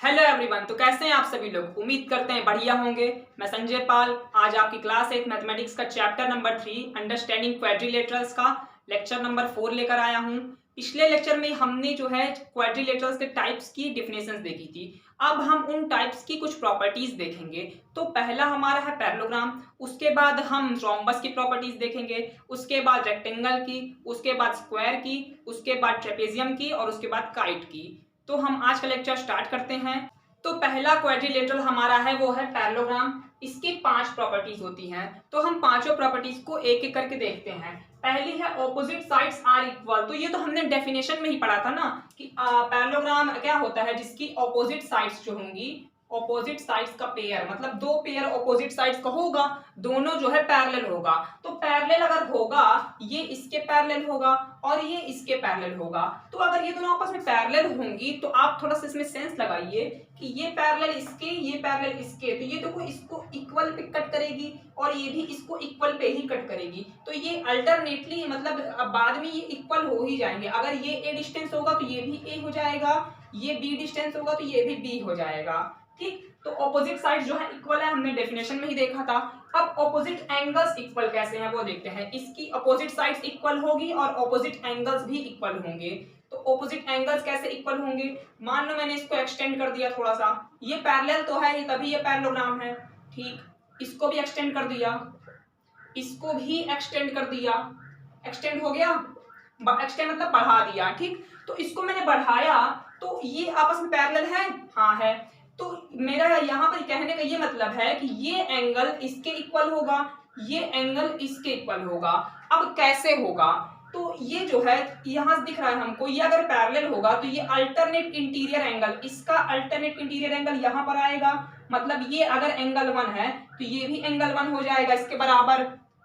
Hello everyone. तो कैसे हैं आप सभी लोग? उम्मीद करते हैं बढ़िया होंगे। मैं संजय पाल आज आपकी क्लास 8 मैथमेटिक्स का चैप्टर नंबर 3 अंडरस्टैंडिंग क्वाड्रिलेटरल्स का लेक्चर नंबर 4 लेकर आया हूं। पिछले लेक्चर में हमने जो है क्वाड्रिलेटरल्स के टाइप्स की डेफिनेशंस देखी थी। अब हम उन टाइप्स की कुछ प्रॉपर्टीज देखेंगे। तो पहला हमारा है पैरेललोग्राम, उसके बाद हम रोम्बस की प्रॉपर्टीज देखेंगे, उसके बाद रेक्टेंगल की, उसके बाद स्क्वायर की, उसके बाद ट्रेपेजियम की और उसके बाद काइट की। तो हम आज का लेक्चर स्टार्ट करते हैं। तो पहला क्वाड्रिलेटरल हमारा है वो है पैरेललोग्राम। इसकी 5 प्रॉपर्टीज होती हैं। तो हम पांचों प्रॉपर्टीज को एक एक करके देखते हैं। पहली है ऑपोजिट साइड्स आर इक्वल। तो ये तो हमने डेफिनेशन में ही पढ़ा था ना कि पैरेललोग्राम क्या होता है, जिसकी ऑपोजिट साइड्स जो होंगी, ऑपोजिट साइड्स का पेयर, मतलब दो पेयर ऑपोजिट साइड्स का होगा, दोनों जो है पैरेलल होगा। तो पैरेलल अगर होगा, ये इसके पैरेलल होगा और ये इसके पैरेलल होगा। तो अगर ये दोनों आपस में पैरेलल होंगी तो आप थोड़ा सा इसमें सेंस लगाइए कि ये पैरेलल इसके, ये पैरेलल इसके, तो ये देखो इसको इक्वल पे कट करेगी और ये भी इसको इक्वल पे ही कट करेगी। तो ये अल्टरनेटली मतलब बाद में ये इक्वल हो ही जाएंगे। अगर ये ए डिस्टेंस होगा तो ये भी ए हो जाएगा, ये बी डिस्टेंस होगा तो ये भी बी हो जाएगा। ठीक, तो ऑपोजिट साइड जो है इक्वल है, हमने डेफिनेशन में ही देखा था। अब ऑपोजिट एंगल्स इक्वल कैसे हैं वो देखते हैं। इसकी ऑपोजिट साइड्स इक्वल होगी और ऑपोजिट एंगल्स भी इक्वल होंगे। तो ऑपोजिट एंगल्स कैसे इक्वल होंगे? मान लो मैंने इसको एक्सटेंड कर दिया थोड़ा सा, ये पैरेलल तो है ही तभी ये पैरेललोग्राम है। ठीक, इसको भी एक्सटेंड कर दिया, इसको भी एक्सटेंड कर दिया, एक्सटेंड हो गया, एक्सटेंड मतलब बढ़ा दिया। ठीक, तो इसको मैंने बढ़ाया तो ये आपस में पैरेलल है, हाँ है। तो मेरा यहाँ पर कहने का ये मतलब है कि ये एंगल इसके इक्वल होगा, ये एंगल इसके इक्वल होगा। अब कैसे होगा? तो ये जो है यहाँ से दिख रहा है हमको, ये अगर पैरेलल होगा तो ये अल्टरनेट इंटीरियर एंगल, इसका अल्टरनेट इंटीरियर एंगल यहाँ पर आएगा। मतलब ये अगर एंगल 1 है तो ये भी एंगल 1 हो जाएगा इसके बराबर।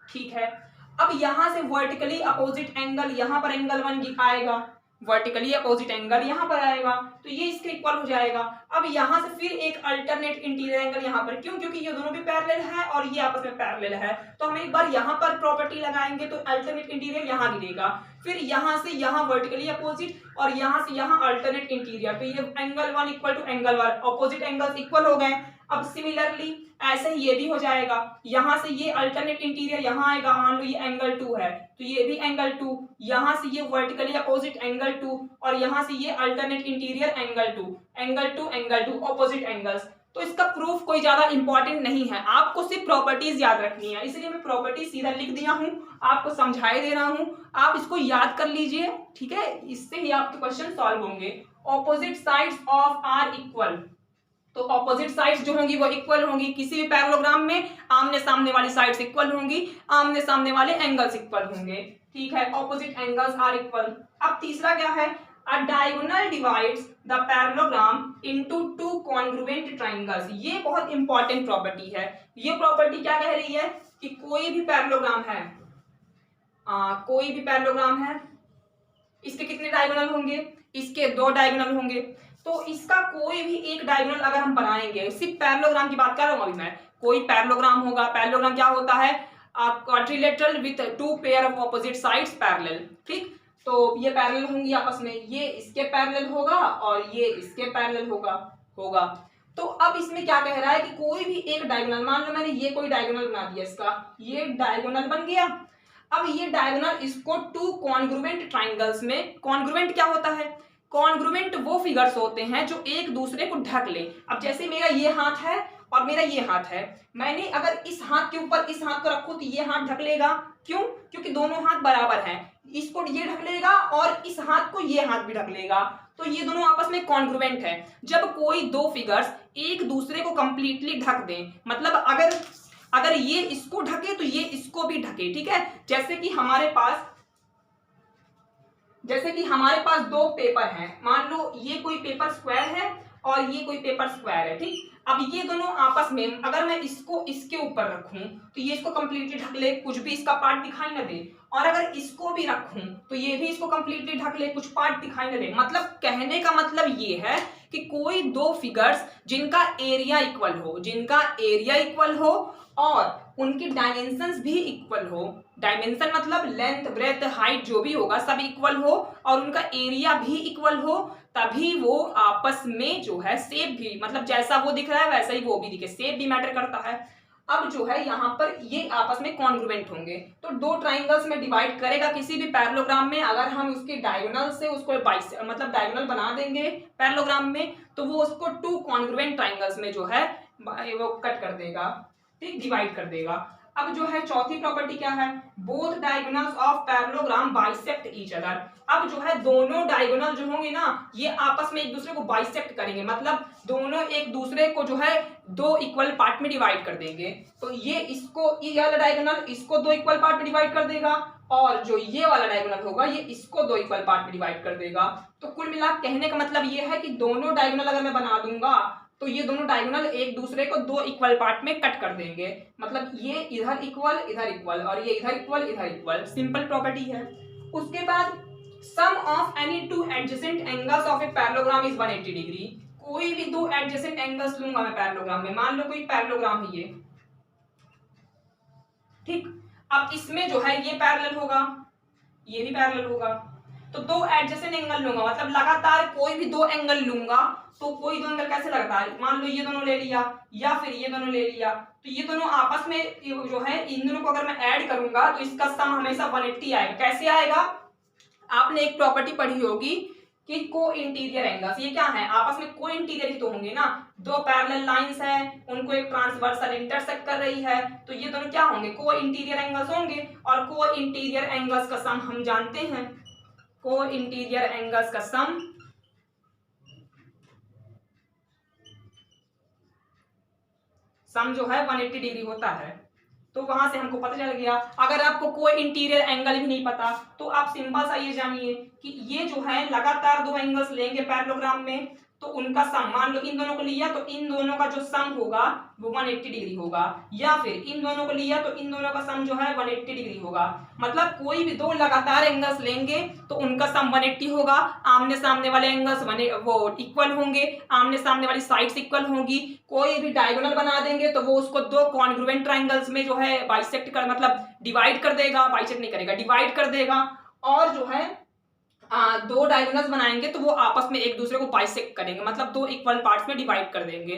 ठीक है, अब यहाँ से वर्टिकली अपोजिट एंगल, यहाँ पर एंगल 1 आएगा, वर्टिकली अपोजिट एंगल यहाँ पर आएगा, तो ये इसके इक्वल हो जाएगा। अब यहाँ से फिर एक अल्टरनेट इंटीरियर एंगल यहाँ पर, क्यों? क्योंकि ये दोनों भी पैरेलल है और ये आपस में पैरेलल है। तो हम एक बार यहाँ पर प्रॉपर्टी लगाएंगे तो अल्टरनेट इंटीरियर यहाँ गिरेगा, फिर यहाँ से यहाँ वर्टिकली अपोजिट और यहाँ से यहाँ अल्टरनेट इंटीरियर। तो ये angle 1 equal to angle 1, opposite angles equal हो गए। अब सिमिलरली ऐसे ही ये भी हो जाएगा, यहाँ से ये अल्टरनेट इंटीरियर यहाँ आएगा। मान लो ये एंगल 2 है तो ये भी एंगल 2, यहाँ से ये वर्टिकली अपोजिट एंगल 2 और यहाँ से ये alternate interior angle 2, angle 2 angle 2 opposite angles. तो इसका प्रूफ कोई ज्यादा इंपॉर्टेंट नहीं है, आपको सिर्फ प्रॉपर्टीज याद रखनी है, इसलिए मैं प्रॉपर्टीज सीधा लिख दिया हूँ, आपको समझाई दे रहा हूँ, आप इसको याद कर लीजिए। ठीक है, इससे ही आपके क्वेश्चन सॉल्व होंगे। Opposite sides of are equal, तो ऑपोजिट साइड्स जो होंगी वो इक्वल होंगी। किसी भी पैरेललोग्राम में आमने सामने वाली साइड्स इक्वल होंगी, आमने सामने वाले एंगल्स इक्वल होंगे। ठीक है, ऑपोजिट एंगल्स आर इक्वल। अब तीसरा क्या है? अ diagonal divides the parallelogram into two congruent triangles. ये बहुत इंपॉर्टेंट प्रॉपर्टी है। ये प्रॉपर्टी क्या कह रही है कि कोई भी पैरेललोग्राम है, कोई भी पैरेललोग्राम है, इसके कितने डायगोनल होंगे? इसके 2 डायगोनल होंगे। तो इसका कोई भी एक डायगोनल अगर हम बनाएंगे, सिर्फ पैरेललोग्राम की बात कर रहा हूं अभी मैं, कोई पैरेललोग्राम होगा, पैरेललोग्राम क्या होता है? Quadrilateral with 2 pair of opposite sides parallel. ठीक, तो ये पैरेलल होंगी आपस में, ये इसके पैरेलल होगा और ये इसके पैरेलल होगा। तो अब इसमें क्या कह रहा है कि कोई भी एक डायगोनल, मान लो मैंने ये कोई डायगोनल बना दिया, इसका ये डायगोनल बन गया। अब ये डायगोनल इसको 2 कॉन्ग्रुएंट ट्रायंगल्स में, कॉन्ग्रुएंट क्या होता है? कॉन्ग्रुएंट वो फिगर्स होते हैं जो एक दूसरे को ढक ले। अब जैसे मेरा ये हाथ है और मेरा ये हाथ है, मैंने अगर इस हाथ के ऊपर इस हाथ को रखूं तो ये हाथ ढक लेगा। क्यों? क्योंकि दोनों हाथ बराबर हैं, इसको ये ढक लेगा और इस हाथ को ये हाथ भी ढक लेगा। तो ये दोनों आपस में कॉन्ग्रुएंट है। जब कोई 2 फिगर्स एक दूसरे को कंप्लीटली ढक दें, मतलब अगर ये इसको ढके तो ये इसको भी ढके। ठीक है, जैसे कि हमारे पास 2 पेपर हैं, मान लो ये कोई पेपर स्क्वायर है और ये कोई पेपर स्क्वायर है। ठीक, अब ये दोनों आपस में अगर मैं इसको इसके ऊपर रखूं तो ये इसको कंप्लीटली ढक ले, कुछ भी इसका पार्ट दिखाई न दे, और अगर इसको भी रखूं तो ये भी इसको कंप्लीटली ढक ले, कुछ पार्ट दिखाई न दे। मतलब कहने का मतलब ये है कि कोई 2 फिगर्स जिनका एरिया इक्वल हो और उनकी डायमेंशंस भी इक्वल हो, डायमेंशन मतलब लेंथ ब्रेथ हाइट जो भी होगा सब इक्वल हो और उनका एरिया भी इक्वल हो, तभी वो आपस में जो है शेप भी, मतलब जैसा वो दिख रहा है वैसा ही वो भी दिखे, शेप भी मैटर करता है। अब जो है यहाँ पर ये आपस में कॉन्ग्रुएंट होंगे, तो दो ट्राइंगल्स में डिवाइड करेगा किसी भी पैरेललोग्राम में, अगर हम उसके डायगोनल से उसको मतलब डायगोनल बना देंगे पैरेललोग्राम में, तो वो उसको टू कॉन्ग्रुएंट ट्राइंगल्स में जो है वो कट कर देगा, ठीक, डिवाइड कर देगा। अब जो है चौथी प्रॉपर्टी क्या है, both diagonals of parallelogram bisect each other. अब जो है दोनों डायगोनल जो होंगे ना ये आपस में एक दूसरे को बाइसेक्ट करेंगे, मतलब दोनों एक दूसरे को जो है दो इक्वल पार्ट में डिवाइड कर देंगे। तो ये इसको, ये वाला डायगोनल इसको दो इक्वल पार्ट में डिवाइड कर देगा, और जो ये वाला डायगोनल होगा ये इसको दो इक्वल पार्ट में डिवाइड कर देगा। तो कुल मिला कहने का मतलब ये है कि दोनों डायगोनल अगर मैं बना दूंगा तो ये दोनों डायगोनल एक दूसरे को दो इक्वल पार्ट में कट कर देंगे, मतलब ये इधर इक्वल और ये इधर इक्वल, सिंपल प्रॉपर्टी है। उसके बाद sum of any two adjacent angles of a parallelogram is 180 degree. कोई भी दो एडजेसेंट एंगल्स लूंगा मैं पैरेललोग्राम में, मान लो कोई पैरेललोग्राम है ये, ठीक। अब इसमें जो है ये पैरेलल होगा, ये भी पैरेलल होगा, तो दो एडजेसेंट एंगल लूंगा, मतलब लगातार कोई भी दो एंगल लूंगा, तो कोई दो एंगल कैसे लगातार, मान लो ये दोनों ले लिया या फिर ये दोनों ले लिया, तो ये दोनों आपस में जो है इन दोनों को अगर मैं ऐड करूंगा तो इसका सम हमेशा 180 आएगा। कैसे आएगा, आपने एक प्रॉपर्टी पढ़ी होगी कि को इंटीरियर एंगल्स, ये क्या है, आपस में को इंटीरियर ही तो होंगे ना, दो पैरेलल लाइंस हैं उनको एक ट्रांसवर्सल इंटरसेक्ट कर रही है, तो ये दोनों क्या होंगे, को इंटीरियर एंगल्स होंगे, और को इंटीरियर एंगल्स का सम हम जानते हैं, को इंटीरियर एंगल्स का सम जो है 180 डिग्री होता है। तो वहां से हमको पता चल गया। अगर आपको कोई इंटीरियर एंगल भी नहीं पता तो आप सिंपल सा ये जानिए कि ये जो है लगातार दो एंगल्स लेंगे पैरेललोग्राम में, तो उनका सम, मान लो इन दोनों को लिया तो इन दोनों का जो सम होगा वो 180 डिग्री होगा, या फिर इन दोनों को लिया तो इन दोनों का सम जो है 180 डिग्री होगा। मतलब कोई भी दो लगातार एंगल्स लेंगे तो उनका सम 180 होगा, आमने सामने वाले एंगल्स वो इक्वल होंगे, आमने सामने वाली साइड्स इक्वल होंगी। कोई भी डायगोनल बना देंगे तो वो उसको दो कॉन्ग्रुएंट ट्राइंगल्स में जो है बाइसेक्ट कर, मतलब डिवाइड कर देगा, बाइसेक्ट नहीं करेगा, डिवाइड कर देगा। और जो है दो डायगोनल्स बनाएंगे तो वो आपस में एक दूसरे को बाइसेक्ट करेंगे, मतलब दो इक्वल पार्ट्स में डिवाइड कर देंगे।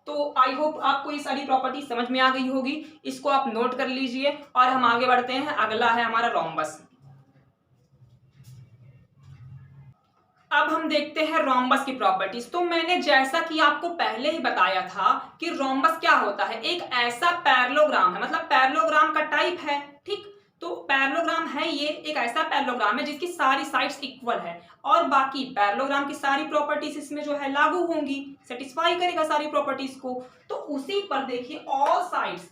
तो आई होप आपको ये सारी प्रॉपर्टी समझ में आ गई होगी, इसको आप नोट कर लीजिए और हम आगे बढ़ते हैं। अगला है हमारा रोम्बस। अब हम देखते हैं रोम्बस की प्रॉपर्टीज। तो मैंने जैसा कि आपको पहले ही बताया था कि रोम्बस क्या होता है, एक ऐसा पैरेललोग्राम है, मतलब पैरेललोग्राम का टाइप है, ठीक। तो पैरेललोग्राम है ये एक ऐसा पैरेललोग्राम है जिसकी सारी साइड्स इक्वल है और बाकी पैरेललोग्राम की सारी प्रॉपर्टीज इसमें जो है लागू होंगी, सेटिस्फाई करेगा सारी प्रॉपर्टीज को। तो उसी पर देखिए ऑल साइड्स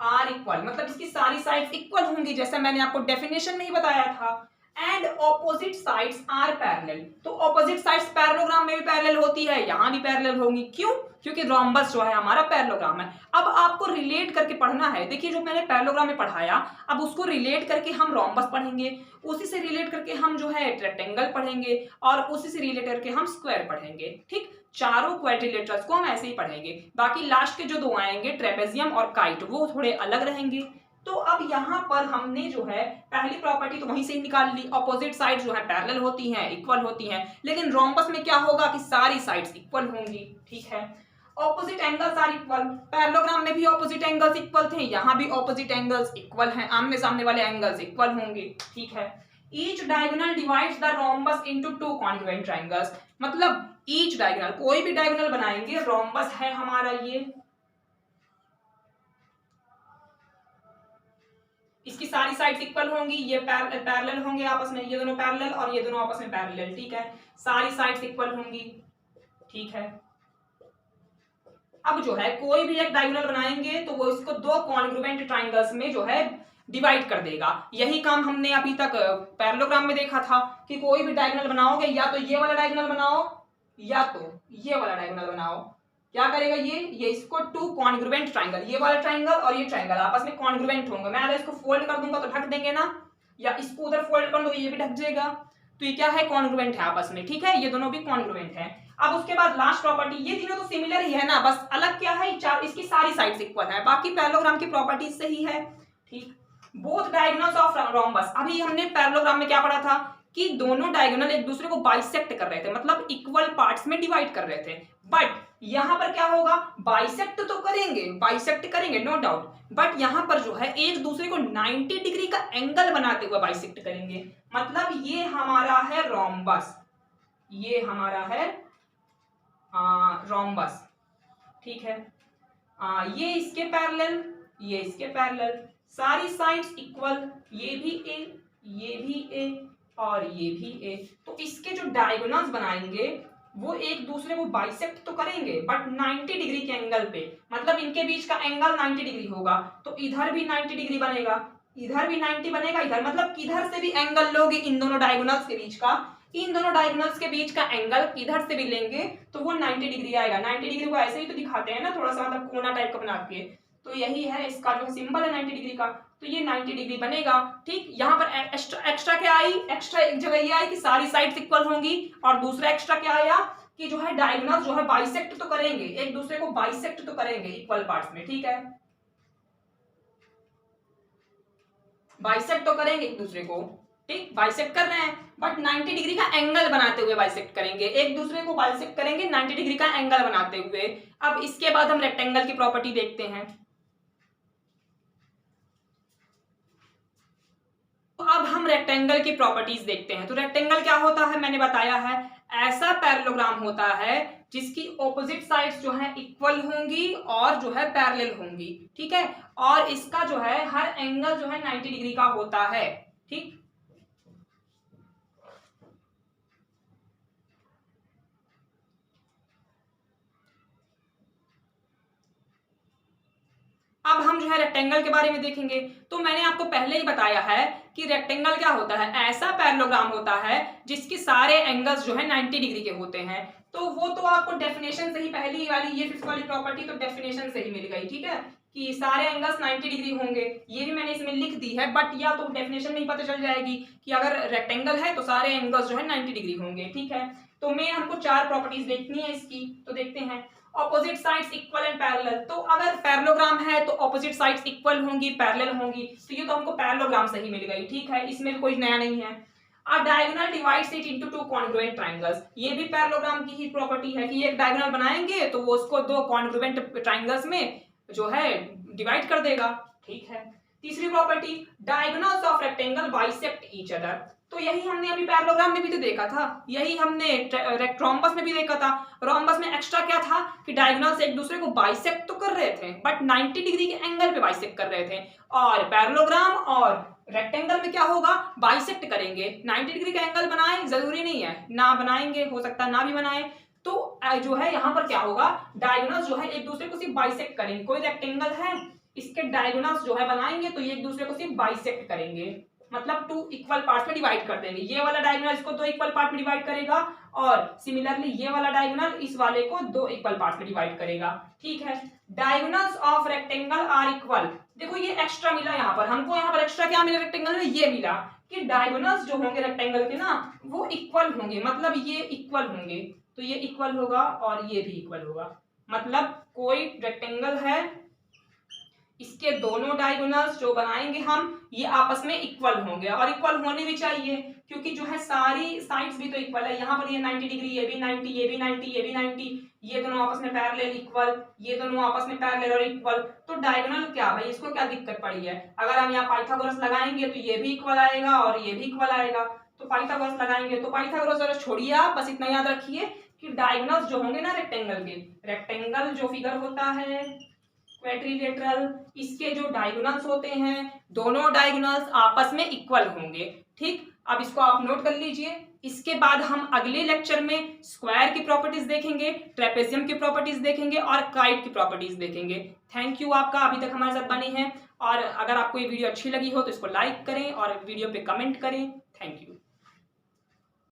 आर इक्वल, मतलब इसकी सारी साइड्स इक्वल होंगी, जैसे मैंने आपको डेफिनेशन में ही बताया था। And opposite sides are parallel, तो ऑपोजिट साइड्स पैरेललोग्राम में भी पैरेलल होती है, यहां भी पैरेलल होंगी। क्यों, क्योंकि रोम्बस जो है हमारा पैरेललोग्राम है। अब आपको रिलेट करके पढ़ना है, देखिए जो मैंने पैरेललोग्राम में पढ़ाया अब उसको रिलेट करके हम रोम्बस पढ़ेंगे, उसी से रिलेट करके हम जो है रेक्टेंगल पढ़ेंगे और उसी से रिलेट करके हम स्क्वायर पढ़ेंगे, ठीक। चारों क्वाड्रिलेटरल्स को हम ऐसे ही पढ़ेंगे। बाकी लास्ट के जो दो आएंगे ट्रेपेजियम और काइट वो थोड़े अलग रहेंगे। तो अब यहाँ पर हमने जो है पहली प्रॉपर्टी तो वहीं से ही निकाल ली, ऑपोजिट साइड जो है पैरेलल होती हैं, इक्वल होती हैं। लेकिन रोम्बस में क्या होगा कि सारी साइड्स इक्वल होंगी, ठीक है। Opposite angles are equal, parallelogram में भी ऑपोजिट एंगल्स इक्वल थे, यहाँ भी ऑपोजिट एंगल्स इक्वल हैं, आमने सामने वाले एंगल्स इक्वल होंगे, ठीक है। Each diagonal divides the rhombus into two congruent triangles, मतलब ईच डायगोनल, कोई भी डायगोनल बनाएंगे, रोम्बस है हमारा ये, इसकी सारी साइड्स इक्वल होंगी, ये पैरेलल होंगे आपस में, ये दोनों पैरेलल और ये दोनों आपस में पैरेलल, ठीक है। सारी साइड्स इक्वल होंगी, ठीक है। अब जो है कोई भी एक डायगोनल बनाएंगे तो वो इसको दो कॉन्ग्रुएंट ट्रायंगल्स में जो है डिवाइड कर देगा। यही काम हमने अभी तक पैरेललोग्राम में देखा था कि कोई भी डायगोनल बनाओगे या तो ये वाला डायगोनल बनाओ या तो ये वाला डायगोनल बनाओ, क्या करेगा ये इसको टू कॉन्ग्रुएंट ट्रायंगल, ये वाला ट्रायंगल और ये ट्रायंगल आपस में कॉन्ग्रुएंट होंगे। मैं अगर इसको फोल्ड कर दूंगा तो ढक देंगे ना, या इसको उधर फोल्ड कर दूंगा ये भी ढक जाएगा, तो ये क्या है, कॉन्ग्रुएंट है आपस में, ठीक है। ये दोनों भी कॉन्ग्रुएंट है। अब उसके बाद लास्ट प्रॉपर्टी, ये तीनों तो सिमिलर ही है ना, बस अलग क्या है, इसकी सारी साइड्स इक्वल है, बाकी पैरेललोग्राम की प्रॉपर्टीज सही है, ठीक। बोथ डायगोनल्स ऑफ रोम्बस, अभी हमने पैरेललोग्राम में क्या पढ़ा था कि दोनों डायगोनल एक दूसरे को बाइसेक्ट कर रहे थे, मतलब इक्वल पार्ट्स में डिवाइड कर रहे थे। बट यहां पर क्या होगा, बाइसेक्ट तो करेंगे, बाइसेक्ट करेंगे नो डाउट, बट यहां पर जो है एक दूसरे को 90 डिग्री का एंगल बनाते हुए बाइसेक्ट करेंगे। मतलब ये हमारा है रोम्बस, ये हमारा है रोम्बस, ठीक है। ये इसके पैरेलल, ये इसके पैरेलल, सारी साइड्स इक्वल, ये भी ए, ये भी ए और ये भी ए। तो इसके जो डायगोनल्स बनाएंगे वो एक दूसरे को बाइसेक्ट तो करेंगे बट 90 डिग्री के एंगल पे, मतलब इनके बीच का एंगल 90 डिग्री होगा। तो इधर भी 90 डिग्री बनेगा, इधर भी 90 बनेगा, इधर मतलब किधर से भी एंगल लोगे इन दोनों डायगोनल्स के बीच का, इन दोनों डायगोनल्स के बीच का एंगल किधर से भी लेंगे तो वो 90 डिग्री आएगा। 90 डिग्री को ऐसे ही तो दिखाते हैं ना, थोड़ा सा मतलब कोना टाइप का बना के, तो यही है इसका जो सिंबल है 90 डिग्री का, तो ये 90 डिग्री बनेगा। ठीक, यहाँ पर एक्स्ट्रा क्या आई, एक्स्ट्रा एक जगह ये आई कि सारी साइड्स इक्वल होंगी, और दूसरा एक्स्ट्रा क्या आया कि जो है डायगोनल जो है बाइसेक्ट तो करेंगे, एक दूसरे को बाइसेक्ट तो करेंगे इक्वल पार्ट्स में। ठीक है, बाइसेक्ट तो करेंगे एक दूसरे को, ठीक, बाइसेक्ट कर रहे हैं बट 90 डिग्री का एंगल बनाते हुए बाइसेक्ट करेंगे, एक दूसरे को बाइसेक्ट करेंगे 90 डिग्री का एंगल बनाते हुए। अब इसके बाद हम रेक्टेंगल की प्रॉपर्टी देखते हैं। तो अब हम रेक्टेंगल की प्रॉपर्टीज देखते हैं। तो रेक्टेंगल क्या होता है, मैंने बताया है, ऐसा पैरेललोग्राम होता है जिसकी ऑपोजिट साइड्स जो है इक्वल होंगी और जो है पैरेलल होंगी। ठीक है, और इसका जो है हर एंगल जो है 90 डिग्री का होता है। ठीक, अब हम जो है रेक्टेंगल के बारे में देखेंगे। तो मैंने आपको पहले ही बताया है कि रेक्टेंगल क्या होता है, ऐसा पैरेललोग्राम होता है जिसके सारे एंगल्स जो है 90 डिग्री के होते हैं। तो वो तो आपको डेफिनेशन से ही, पहली वाली ये फिफ्थ वाली प्रॉपर्टी तो डेफिनेशन से ही मिल गई। ठीक है, कि सारे एंगल्स 90 डिग्री होंगे, ये भी मैंने इसमें लिख दी है, बट या तो डेफिनेशन में ही पता चल जाएगी कि अगर रेक्टेंगल है तो सारे एंगल्स जो है 90 डिग्री होंगे। ठीक है, तो मेन हमको 4 प्रॉपर्टीज देखनी है इसकी, तो देखते हैं। Opposite sides equal and parallel, तो अगर पैरेललोग्राम है तो ऑपोजिट साइड्स इक्वल होंगी, पैरेलल होंगी, तो ये तो हमको पैरेललोग्राम से ही मिल गई। ठीक है, इसमें कोई नया नहीं है। A diagonal divides it into two congruent triangles, ये भी पैरेललोग्राम की ही प्रॉपर्टी है कि एक डायगोनल बनाएंगे तो वो उसको 2 कॉन्ग्रुएंट ट्राइंगल्स में जो है डिवाइड कर देगा। ठीक है, तीसरी property, diagonals of rectangle bisect each other, तो यही हमने अभी पैरेललोग्राम में भी तो देखा था, यही हमने रोम्बस में भी देखा था। रोम्बस में एक्स्ट्रा क्या था कि डायगोनल्स एक दूसरे को बाइसेक्ट तो कर रहे थे बट 90 डिग्री के एंगल पे बाइसेक्ट कर रहे थे, और पैरेललोग्राम और रेक्टेंगल में क्या होगा, बाइसेक्ट करेंगे, 90 डिग्री का एंगल बनाए, जरूरी नहीं है ना बनाएंगे, हो सकता है ना भी बनाए, तो जो है यहाँ पर क्या होगा, डायगोनल्स जो है एक दूसरे को सिर्फ बाइसेक्ट करेंगे। कोई रेक्टेंगल है, इसके डायगोनल्स जो है बनाएंगे तो ये एक दूसरे को सिर्फ बाइसेक्ट करेंगे, मतलब 2 इक्वल पार्ट्स में डिवाइड कर देंगे। ये वाला डायगोनल इसको 2 इक्वल पार्ट में डिवाइड करेगा, और सिमिलरली ये वाला डायगोनल इस वाले को 2 इक्वल पार्ट में डिवाइड करेगा। ठीक है, diagonals of rectangle are equal, देखो ये एक्स्ट्रा मिला यहाँ पर हमको, यहाँ पर एक्स्ट्रा क्या मिला रेक्टेंगल में, ये मिला कि डायगोनल्स जो होंगे रेक्टेंगल के ना वो इक्वल होंगे, मतलब ये इक्वल होंगे, तो ये इक्वल होगा और ये भी इक्वल होगा, मतलब कोई रेक्टेंगल है, इसके दोनों डायगोनल्स जो बनाएंगे हम ये आपस में इक्वल होंगे, और इक्वल होने भी चाहिए क्योंकि जो है सारी साइड्स भी तो इक्वल है। यहाँ पर ये 90 डिग्री, ये भी 90, ये भी 90, ये भी 90, ये दोनों आपस में पैरेलल इक्वल, ये दोनों आपस में पैरेलल और इक्वल, तो डायगोनल क्या भाई, इसको क्या दिक्कत पड़ी है। अगर हम यहाँ पाइथागोरस लगाएंगे तो ये भी इक्वल आएगा और ये भी इक्वल आएगा, तो पाइथागोरस लगाएंगे, तो पाइथागोरस छोड़िए आप, बस इतना याद रखिए कि डायगोनल्स जो होंगे ना रेक्टेंगल के, रेक्टेंगल जो फिगर होता है क्वाड्रिलेटरल, इसके जो डायगोनल्स होते हैं दोनों डायगोनल्स आपस में इक्वल होंगे। ठीक, अब इसको आप नोट कर लीजिए। इसके बाद हम अगले लेक्चर में स्क्वायर की प्रॉपर्टीज देखेंगे, ट्रेपेजियम की प्रॉपर्टीज देखेंगे और काइट की प्रॉपर्टीज देखेंगे। थैंक यू आपका अभी तक हमारे साथ बने हैं, और अगर आपको ये वीडियो अच्छी लगी हो तो इसको लाइक करें और वीडियो पे कमेंट करें। Thank you.